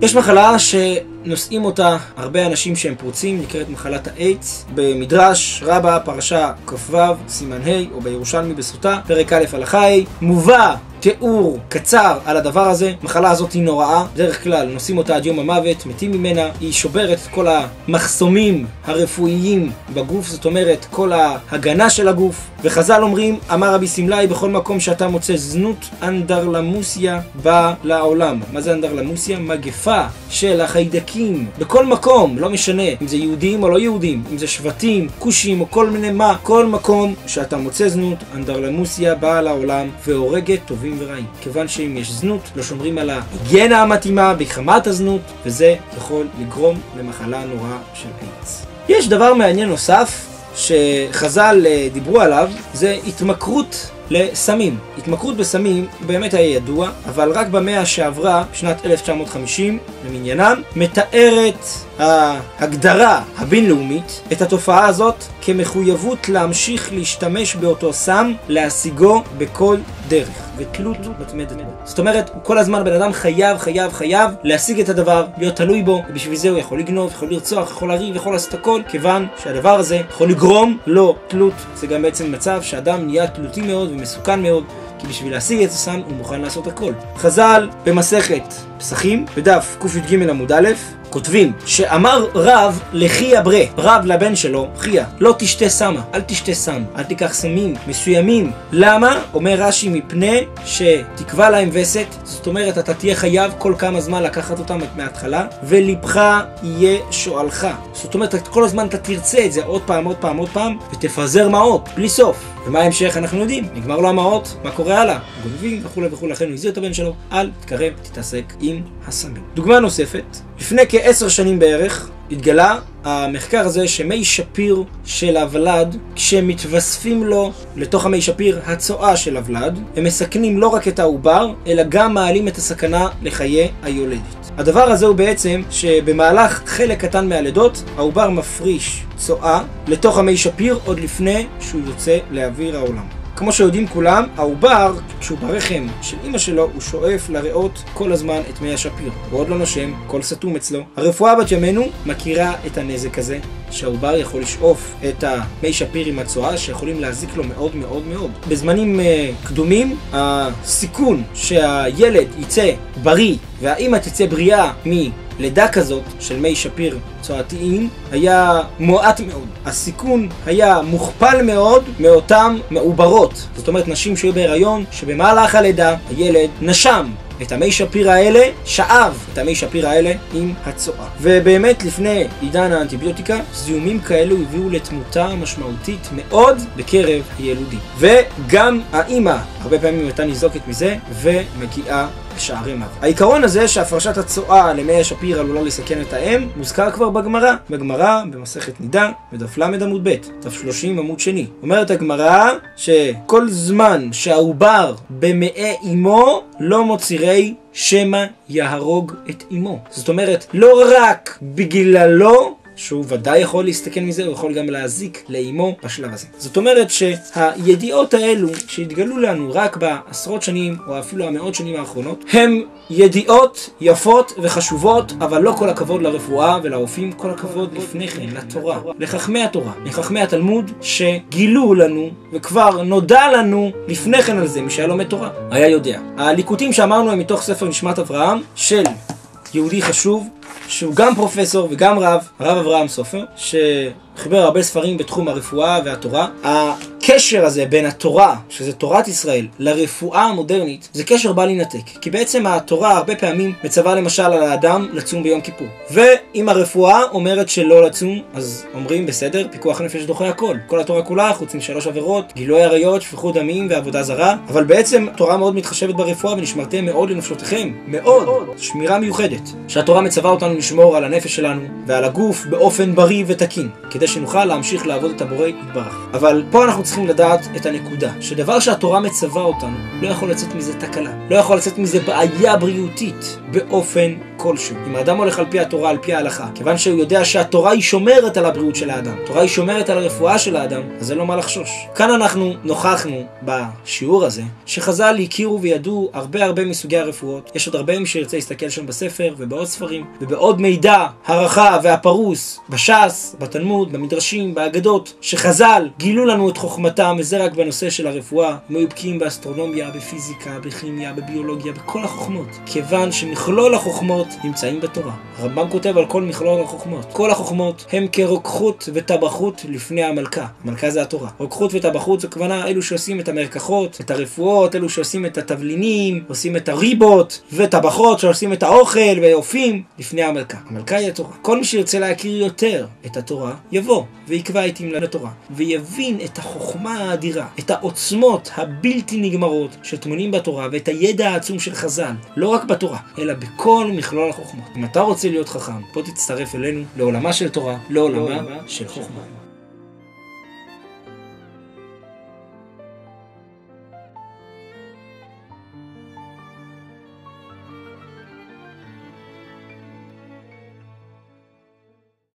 יש מחלה שנושאים אותה הרבה אנשים שהם פרוצים, נקראת מחלת האיידס. במדרש רבה, פרשה כ"ו, סימן ה', או בירושלמי בסוטה, פרק א' הלכה ה', מובא תיאור קצר על הדבר הזה. מחלה הזאת היא נוראה, בדרך כלל נושאים אותה עד יום המוות, מתים ממנה. היא שוברת את כל המחסומים הרפואיים בגוף, זאת אומרת כל ההגנה של הגוף. וחז"ל אומרים, אמר רבי סמלי, בכל מקום שאתה מוצא זנות, אנדרלמוסיה בא לעולם. מה זה אנדרלמוסיה? מגפה של החיידקים בכל מקום, לא משנה אם זה יהודים או לא יהודים, אם זה שבטים, כושים או כל מיני מה, כל מקום שאתה מוצא זנות, אנדרלמוסיה באה לעולם והורגת טובים ורעים. כיוון שאם יש זנות, לא שומרים על ההיגיינה המתאימה בחמת הזנות, וזה יכול לגרום למחלה נוראה של איידס. יש דבר מעניין נוסף שחז"ל דיברו עליו, זה התמכרות לסמים. התמכרות בסמים באמת היה ידוע, אבל רק במאה שעברה, בשנת 1950 למניינם, מתארת ההגדרה הבינלאומית את התופעה הזאת כמחויבות להמשיך להשתמש באותו סם, להשיגו בכל דרך, ותלות מתמדת. זאת אומרת, כל הזמן בן אדם חייב להשיג את הדבר, להיות תלוי בו, ובשביל זה הוא יכול לגנוב, יכול לרצוח, יכול לריב, יכול לעשות הכל, כיוון שהדבר הזה יכול לגרום לו תלות. זה גם בעצם מצב שאדם נהיה תלותי מאוד ומסוכן מאוד, כי בשביל להשיג את הסם הוא מוכן לעשות הכל. חז"ל במסכת פסחים, בדף קי"ג עמוד א', כותבים שאמר רב לחייא bre, רב לבן שלו, חייא, לא תשתה סמה, אל תשתה סם, אל תיקח סמים מסוימים. למה? אומר רש"י, מפני שתקבע להם וסת, זאת אומרת אתה תהיה חייב כל כמה זמן לקחת אותם מההתחלה, ולבך יהיה שואלך. זאת אומרת כל הזמן אתה תרצה את זה עוד פעם, ותפזר מעות בלי סוף. ומה ההמשך אנחנו יודעים, נגמר לו המעות, מה קורה הלאה? גונבים וכו'. לכן הוא הזהיר את הבן שלו, אל תתקרב, תתעסק עם הסמים. דוגמה נוספת, לפני כ10 שנים בערך התגלה המחקר הזה שמי שפיר של הוולד, כשמתווספים לו לתוך המי שפיר הצואה של הוולד, הם מסכנים לא רק את העובר, אלא גם מעלים את הסכנה לחיי היולדת. הדבר הזה הוא בעצם שבמהלך חלק קטן מהלידות, העובר מפריש צואה לתוך המי שפיר עוד לפני שהוא יוצא לאוויר העולם. כמו שיודעים כולם, העובר, כשהוא ברחם של אמא שלו, הוא שואף לריאות כל הזמן את מי השפיר. הוא עוד לא נושם, כל סתום אצלו. הרפואה בת ימינו מכירה את הנזק הזה, שהעובר יכול לשאוף את המי שפיר עם הצואה, שיכולים להזיק לו מאוד מאוד מאוד. בזמנים קדומים, הסיכון שהילד יצא בריא והאמא תצא בריאה לידה כזאת של מי שפיר צואתיים היה מועט מאוד. הסיכון היה מוכפל מאוד מאותם מעוברות. זאת אומרת נשים שהיו בהיריון, שבמהלך הלידה הילד נשם את המי שפיר האלה, שאב את המי שפיר האלה עם הצואה. ובאמת לפני עידן האנטיביוטיקה, זיהומים כאלו הביאו לתמותה משמעותית מאוד בקרב הילודים. וגם האמא הרבה פעמים הייתה ניזוקת מזה ומגיעה לשערי מוות. העיקרון הזה שהפרשת הצואה למי השפיר עלולה לסכן את האם, מוזכר כבר בגמרא. בגמרא במסכת נידה, בדף ל עמוד ב', דף 30 עמוד שני. אומרת הגמרא שכל זמן שהעובר במעי אמו לא מוצירי שמא יהרוג את אמו. זאת אומרת, לא רק בגללו שהוא ודאי יכול להסתכן מזה, הוא יכול גם להזיק לאמו בשלב הזה. זאת אומרת שהידיעות האלו שהתגלו לנו רק בעשרות שנים או אפילו המאות שנים האחרונות, הם ידיעות יפות וחשובות, אבל לא כל הכבוד לרפואה ולרופאים, כל הכבוד לפני כן לתורה, לחכמי התורה, לחכמי התלמוד שגילו לנו וכבר נודע לנו לפני כן על זה. מי שהיה לומד תורה היה יודע. הליקוטים שאמרנו הם מתוך ספר נשמת אברהם של יהודי חשוב שהוא גם פרופסור וגם רב אברהם סופר, שחיבר הרבה ספרים בתחום הרפואה והתורה. הקשר הזה בין התורה, שזה תורת ישראל, לרפואה המודרנית, זה קשר בל ינתק. כי בעצם התורה הרבה פעמים מצווה למשל על האדם לצום ביום כיפור. ואם הרפואה אומרת שלא לצום, אז אומרים בסדר, פיקוח נפש דוחה הכל. כל התורה כולה, חוץ מ3 עבירות, גילוי עריות, שפיכות דמים ועבודה זרה. אבל בעצם התורה מאוד מתחשבת ברפואה ונשמרתם מאוד לנפשותיכם. מאוד. שמירה מיוחדת. שהתורה מצווה אותנו לשמור על הנפש שלנו ועל הגוף באופן בריא ותקין, כדי שנוכל להמשיך לעבוד את הבורא יתברך. אבל פה אנחנו צריכים לדעת את הנקודה, שדבר שהתורה מצווה אותנו, לא יכול לצאת מזה תקלה, לא יכול לצאת מזה בעיה בריאותית באופן כלשהו. אם האדם הולך על פי התורה, על פי ההלכה, כיוון שהוא יודע שהתורה היא שומרת על הבריאות של האדם, התורה היא שומרת על הרפואה של האדם, אז אין לו מה לחשוש. כאן אנחנו נוכחנו בשיעור הזה, שחז"ל הכירו וידעו הרבה מסוגי הרפואות. יש עוד הרבה מי שירצה להסתכל שם בספר ובעוד ספרים, ובעוד מידע הרחב והפרוס בש"ס, בתלמוד, במדרשים, באגדות, שחז"ל גילו לנו את חוכמתם, וזה רק בנושא של הרפואה. הם היו בקיאים באסטרונומיה, בפיזיקה, בכימיה, בביולוגיה, בכל החוכמות, כיוון שמכלול החוכמות נמצאים בתורה. הרמב"ם כותב על כל מכלול החוכמות. כל החוכמות הם כרוקחות וטבחות לפני המלכה. המלכה זה התורה. רוקחות וטבחות זה כוונה אלו שעושים את המרקחות, את הרפואות, אלו שעושים את התבלינים, עושים את הריבות, וטבחות שעושים את האוכל ואופים לפני המלכה. המלכה היא התורה. כל מי שירצה להכיר יותר את התורה, יבוא ויקבע עתים לתורה, ויבין את החוכמה האדירה, את העוצמות הבלתי נגמרות שטמונים בתורה, ואת הידע העצום של חז"ל, לא רק בתורה, אלא בכל מכלול החוכמות. אם אתה רוצה להיות חכם, בוא תצטרף אלינו לעולמה של תורה, לעולמה של חוכמה.